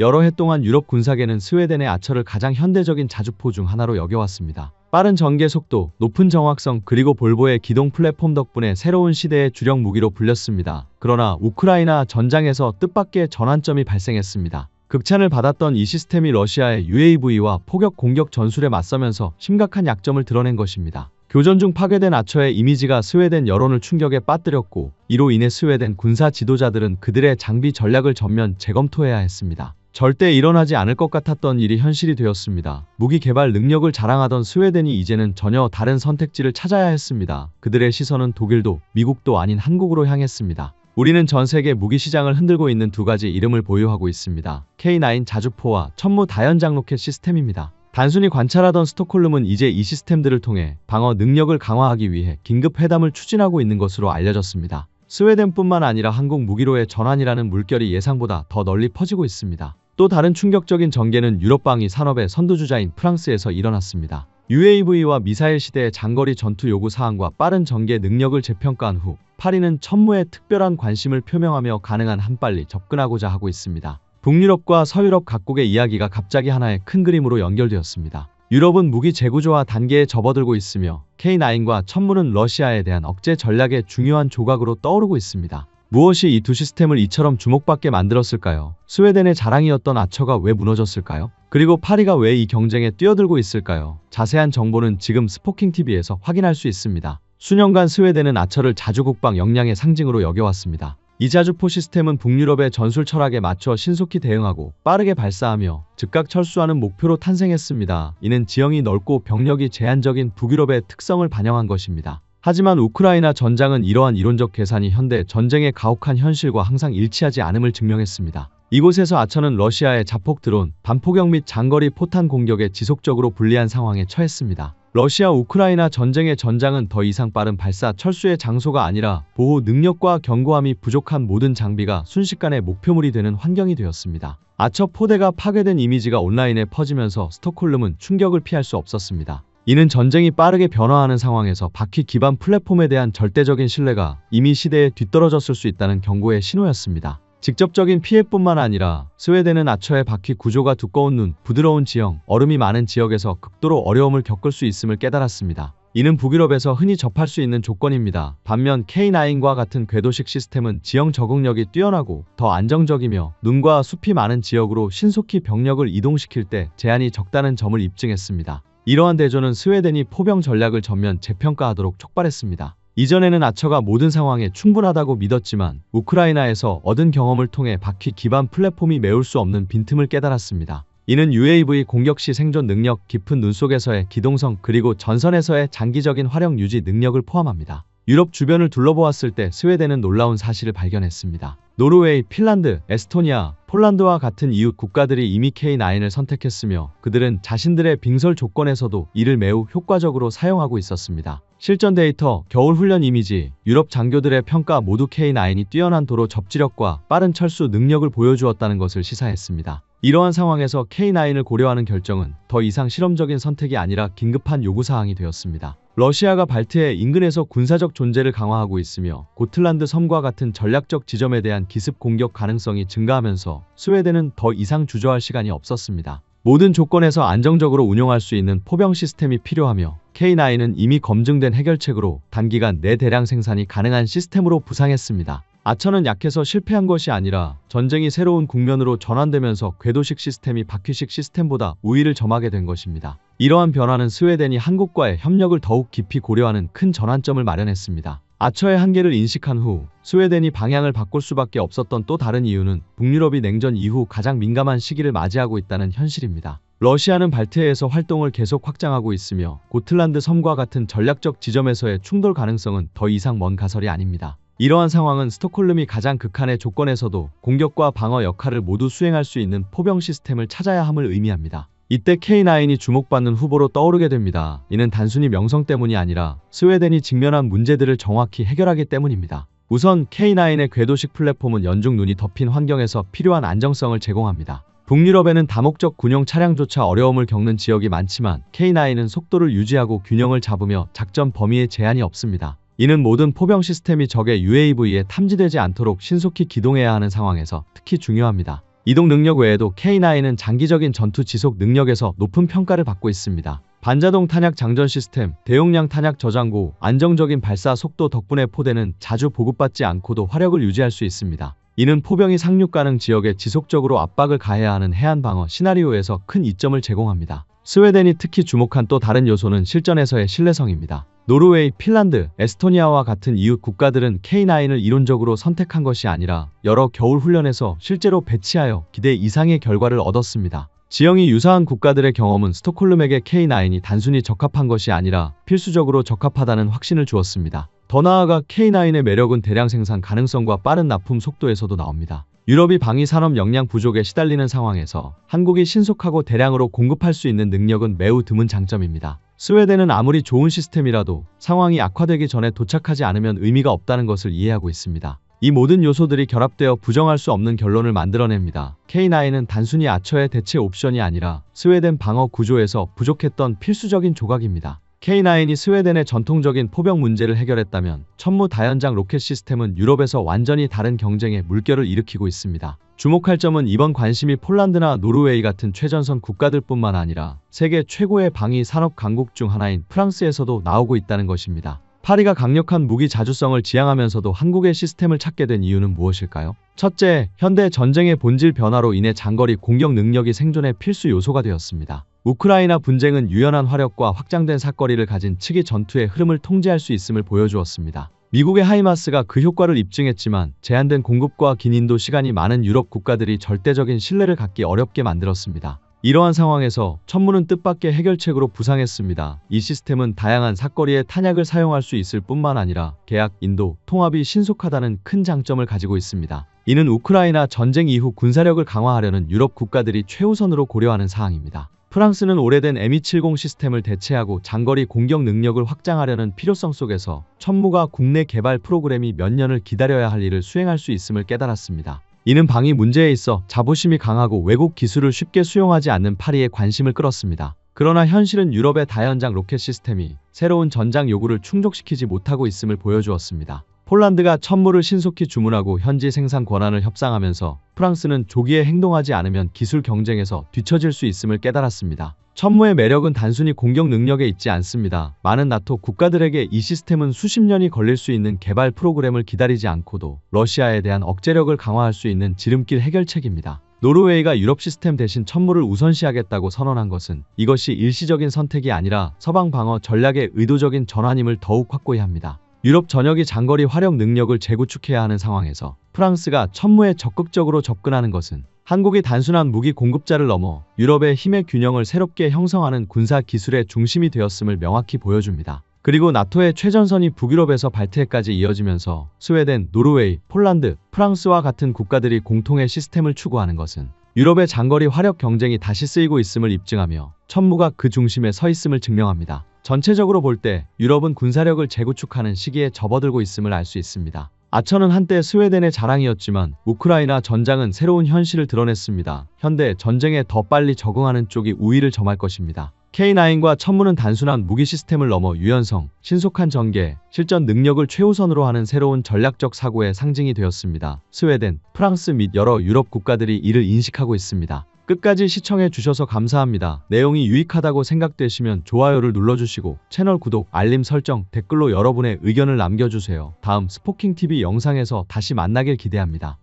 여러 해 동안 유럽 군사계는 스웨덴의 아처를 가장 현대적인 자주포 중 하나로 여겨왔습니다. 빠른 전개 속도, 높은 정확성, 그리고 볼보의 기동 플랫폼 덕분에 새로운 시대의 주력 무기로 불렸습니다. 그러나 우크라이나 전장에서 뜻밖의 전환점이 발생했습니다. 극찬을 받았던 이 시스템이 러시아의 UAV와 포격 공격 전술에 맞서면서 심각한 약점을 드러낸 것입니다. 교전 중 파괴된 아처의 이미지가 스웨덴 여론을 충격에 빠뜨렸고, 이로 인해 스웨덴 군사 지도자들은 그들의 장비 전략을 전면 재검토해야 했습니다. 절대 일어나지 않을 것 같았던 일이 현실이 되었습니다. 무기 개발 능력을 자랑하던 스웨덴이 이제는 전혀 다른 선택지를 찾아야 했습니다. 그들의 시선은 독일도 미국도 아닌 한국으로 향했습니다. 우리는 전 세계 무기 시장을 흔들고 있는 두 가지 이름을 보유하고 있습니다. K9 자주포와 천무 다연장 로켓 시스템입니다. 단순히 관찰하던 스톡홀름은 이제 이 시스템들을 통해 방어 능력을 강화하기 위해 긴급 회담을 추진하고 있는 것으로 알려졌습니다. 스웨덴뿐만 아니라 한국 무기로의 전환이라는 물결이 예상보다 더 널리 퍼지고 있습니다. 또 다른 충격적인 전개는 유럽 방위 산업의 선두주자인 프랑스에서 일어났습니다. UAV와 미사일 시대의 장거리 전투 요구 사항과 빠른 전개 능력을 재평가한 후 파리는 천무에 특별한 관심을 표명하며 가능한 한 빨리 접근하고자 하고 있습니다. 북유럽과 서유럽 각국의 이야기가 갑자기 하나의 큰 그림으로 연결되었습니다. 유럽은 무기 재구조화 단계에 접어들고 있으며 K9과 천무는 러시아에 대한 억제 전략의 중요한 조각으로 떠오르고 있습니다. 무엇이 이 두 시스템을 이처럼 주목받게 만들었을까요? 스웨덴의 자랑이었던 아처가 왜 무너졌을까요? 그리고 파리가 왜 이 경쟁에 뛰어들고 있을까요? 자세한 정보는 지금 스포킹TV에서 확인할 수 있습니다. 수년간 스웨덴은 아처를 자주국방 역량의 상징으로 여겨왔습니다. 이 자주포 시스템은 북유럽의 전술 철학에 맞춰 신속히 대응하고 빠르게 발사하며 즉각 철수하는 목표로 탄생했습니다. 이는 지형이 넓고 병력이 제한적인 북유럽의 특성을 반영한 것입니다. 하지만 우크라이나 전장은 이러한 이론적 계산이 현대 전쟁의 가혹한 현실과 항상 일치하지 않음을 증명했습니다. 이곳에서 아처는 러시아의 자폭 드론, 반포격 및 장거리 포탄 공격에 지속적으로 불리한 상황에 처했습니다. 러시아 우크라이나 전쟁의 전장은 더 이상 빠른 발사 철수의 장소가 아니라 보호 능력과 견고함이 부족한 모든 장비가 순식간에 목표물이 되는 환경이 되었습니다. 아처 포대가 파괴된 이미지가 온라인에 퍼지면서 스톡홀름은 충격을 피할 수 없었습니다. 이는 전쟁이 빠르게 변화하는 상황에서 바퀴 기반 플랫폼에 대한 절대적인 신뢰가 이미 시대에 뒤떨어졌을 수 있다는 경고의 신호였습니다. 직접적인 피해뿐만 아니라 스웨덴은 아처의 바퀴 구조가 두꺼운 눈, 부드러운 지형, 얼음이 많은 지역에서 극도로 어려움을 겪을 수 있음을 깨달았습니다. 이는 북유럽에서 흔히 접할 수 있는 조건입니다. 반면 K9과 같은 궤도식 시스템은 지형 적응력이 뛰어나고 더 안정적이며 눈과 숲이 많은 지역으로 신속히 병력을 이동시킬 때 제한이 적다는 점을 입증했습니다. 이러한 대조는 스웨덴이 포병 전략을 전면 재평가하도록 촉발했습니다. 이전에는 아처가 모든 상황에 충분하다고 믿었지만 우크라이나에서 얻은 경험을 통해 바퀴 기반 플랫폼이 메울 수 없는 빈틈을 깨달았습니다. 이는 UAV 공격 시 생존 능력, 깊은 눈 속에서의 기동성, 그리고 전선에서의 장기적인 화력 유지 능력을 포함합니다. 유럽 주변을 둘러보았을 때 스웨덴은 놀라운 사실을 발견했습니다. 노르웨이, 핀란드, 에스토니아, 폴란드와 같은 이웃 국가들이 이미 K9을 선택했으며 그들은 자신들의 빙설 조건에서도 이를 매우 효과적으로 사용하고 있었습니다. 실전 데이터, 겨울 훈련 이미지, 유럽 장교들의 평가 모두 K9이 뛰어난 도로 접지력과 빠른 철수 능력을 보여주었다는 것을 시사했습니다. 이러한 상황에서 K9을 고려하는 결정은 더 이상 실험적인 선택이 아니라 긴급한 요구사항이 되었습니다. 러시아가 발트해 인근에서 군사적 존재를 강화하고 있으며 고틀란드 섬과 같은 전략적 지점에 대한 기습 공격 가능성이 증가하면서 스웨덴은 더 이상 주저할 시간이 없었습니다. 모든 조건에서 안정적으로 운용할 수 있는 포병 시스템이 필요하며 K9은 이미 검증된 해결책으로 단기간 내 대량 생산이 가능한 시스템으로 부상했습니다. 아처는 약해서 실패한 것이 아니라 전쟁이 새로운 국면으로 전환되면서 궤도식 시스템이 바퀴식 시스템보다 우위를 점하게 된 것입니다. 이러한 변화는 스웨덴이 한국과의 협력을 더욱 깊이 고려하는 큰 전환점을 마련했습니다. 아처의 한계를 인식한 후 스웨덴이 방향을 바꿀 수밖에 없었던 또 다른 이유는 북유럽이 냉전 이후 가장 민감한 시기를 맞이하고 있다는 현실입니다. 러시아는 발트해에서 활동을 계속 확장하고 있으며 고틀란드 섬과 같은 전략적 지점에서의 충돌 가능성은 더 이상 먼 가설이 아닙니다. 이러한 상황은 스톡홀름이 가장 극한의 조건에서도 공격과 방어 역할을 모두 수행할 수 있는 포병 시스템을 찾아야 함을 의미합니다. 이때 K9이 주목받는 후보로 떠오르게 됩니다. 이는 단순히 명성 때문이 아니라 스웨덴이 직면한 문제들을 정확히 해결하기 때문입니다. 우선 K9의 궤도식 플랫폼은 연중 눈이 덮인 환경에서 필요한 안정성을 제공합니다. 북유럽에는 다목적 군용 차량조차 어려움을 겪는 지역이 많지만 K9은 속도를 유지하고 균형을 잡으며 작전 범위에 제한이 없습니다. 이는 모든 포병 시스템이 적의 UAV에 탐지되지 않도록 신속히 기동해야 하는 상황에서 특히 중요합니다. 이동 능력 외에도 K9은 장기적인 전투 지속 능력에서 높은 평가를 받고 있습니다. 반자동 탄약 장전 시스템, 대용량 탄약 저장고, 안정적인 발사 속도 덕분에 포대는 자주 보급받지 않고도 화력을 유지할 수 있습니다. 이는 포병이 상륙 가능 지역에 지속적으로 압박을 가해야 하는 해안 방어 시나리오에서 큰 이점을 제공합니다. 스웨덴이 특히 주목한 또 다른 요소는 실전에서의 신뢰성입니다. 노르웨이, 핀란드, 에스토니아와 같은 이웃 국가들은 K9을 이론적으로 선택한 것이 아니라 여러 겨울 훈련에서 실제로 배치하여 기대 이상의 결과를 얻었습니다. 지형이 유사한 국가들의 경험은 스톡홀름에게 K9이 단순히 적합한 것이 아니라 필수적으로 적합하다는 확신을 주었습니다. 더 나아가 K9의 매력은 대량 생산 가능성과 빠른 납품 속도에서도 나옵니다. 유럽이 방위 산업 역량 부족에 시달리는 상황에서 한국이 신속하고 대량으로 공급할 수 있는 능력은 매우 드문 장점입니다. 스웨덴은 아무리 좋은 시스템이라도 상황이 악화되기 전에 도착하지 않으면 의미가 없다는 것을 이해하고 있습니다. 이 모든 요소들이 결합되어 부정할 수 없는 결론을 만들어냅니다. K9은 단순히 아처의 대체 옵션이 아니라 스웨덴 방어 구조에서 부족했던 필수적인 조각입니다. K9이 스웨덴의 전통적인 포병 문제를 해결했다면 천무 다연장 로켓 시스템은 유럽에서 완전히 다른 경쟁에 물결을 일으키고 있습니다. 주목할 점은 이번 관심이 폴란드나 노르웨이 같은 최전선 국가들뿐만 아니라 세계 최고의 방위 산업 강국 중 하나인 프랑스에서도 나오고 있다는 것입니다. 파리가 강력한 무기 자주성을 지향하면서도 한국의 시스템을 찾게 된 이유는 무엇일까요? 첫째, 현대 전쟁의 본질 변화로 인해 장거리 공격 능력이 생존의 필수 요소가 되었습니다. 우크라이나 분쟁은 유연한 화력과 확장된 사거리를 가진 측이 전투의 흐름을 통제할 수 있음을 보여주었습니다. 미국의 하이마스가 그 효과를 입증했지만 제한된 공급과 긴 인도 시간이 많은 유럽 국가들이 절대적인 신뢰를 갖기 어렵게 만들었습니다. 이러한 상황에서 천무는 뜻밖의 해결책으로 부상했습니다. 이 시스템은 다양한 사거리의 탄약을 사용할 수 있을 뿐만 아니라 계약, 인도, 통합이 신속하다는 큰 장점을 가지고 있습니다. 이는 우크라이나 전쟁 이후 군사력을 강화하려는 유럽 국가들이 최우선으로 고려하는 사항입니다. 프랑스는 오래된 M270 시스템을 대체하고 장거리 공격 능력을 확장하려는 필요성 속에서 천무가 국내 개발 프로그램이 몇 년을 기다려야 할 일을 수행할 수 있음을 깨달았습니다. 이는 방위 문제에 있어 자부심이 강하고 외국 기술을 쉽게 수용하지 않는 파리의 관심을 끌었습니다. 그러나 현실은 유럽의 다연장 로켓 시스템이 새로운 전장 요구를 충족시키지 못하고 있음을 보여주었습니다. 폴란드가 천무를 신속히 주문하고 현지 생산 권한을 협상하면서 프랑스는 조기에 행동하지 않으면 기술 경쟁에서 뒤처질 수 있음을 깨달았습니다. 천무의 매력은 단순히 공격 능력에 있지 않습니다. 많은 나토 국가들에게 이 시스템은 수십 년이 걸릴 수 있는 개발 프로그램을 기다리지 않고도 러시아에 대한 억제력을 강화할 수 있는 지름길 해결책입니다. 노르웨이가 유럽 시스템 대신 천무를 우선시하겠다고 선언한 것은 이것이 일시적인 선택이 아니라 서방 방어 전략의 의도적인 전환임을 더욱 확고히 합니다. 유럽 전역이 장거리 화력 능력을 재구축해야 하는 상황에서 프랑스가 천무에 적극적으로 접근하는 것은 한국이 단순한 무기 공급자를 넘어 유럽의 힘의 균형을 새롭게 형성하는 군사 기술의 중심이 되었음을 명확히 보여줍니다. 그리고 나토의 최전선이 북유럽에서 발트해까지 이어지면서 스웨덴, 노르웨이, 폴란드, 프랑스와 같은 국가들이 공통의 시스템을 추구하는 것은 유럽의 장거리 화력 경쟁이 다시 쓰이고 있음을 입증하며 천무가 그 중심에 서 있음을 증명합니다. 전체적으로 볼 때 유럽은 군사력을 재구축하는 시기에 접어들고 있음을 알 수 있습니다. 아처는 한때 스웨덴의 자랑이었지만 우크라이나 전장은 새로운 현실을 드러냈습니다. 현대 전쟁에 더 빨리 적응하는 쪽이 우위를 점할 것입니다. K9과 천무는 단순한 무기 시스템을 넘어 유연성, 신속한 전개, 실전 능력을 최우선으로 하는 새로운 전략적 사고의 상징이 되었습니다. 스웨덴, 프랑스 및 여러 유럽 국가들이 이를 인식하고 있습니다. 끝까지 시청해 주셔서 감사합니다. 내용이 유익하다고 생각되시면 좋아요를 눌러주시고 채널 구독, 알림 설정, 댓글로 여러분의 의견을 남겨주세요. 다음 스포킹TV 영상에서 다시 만나길 기대합니다.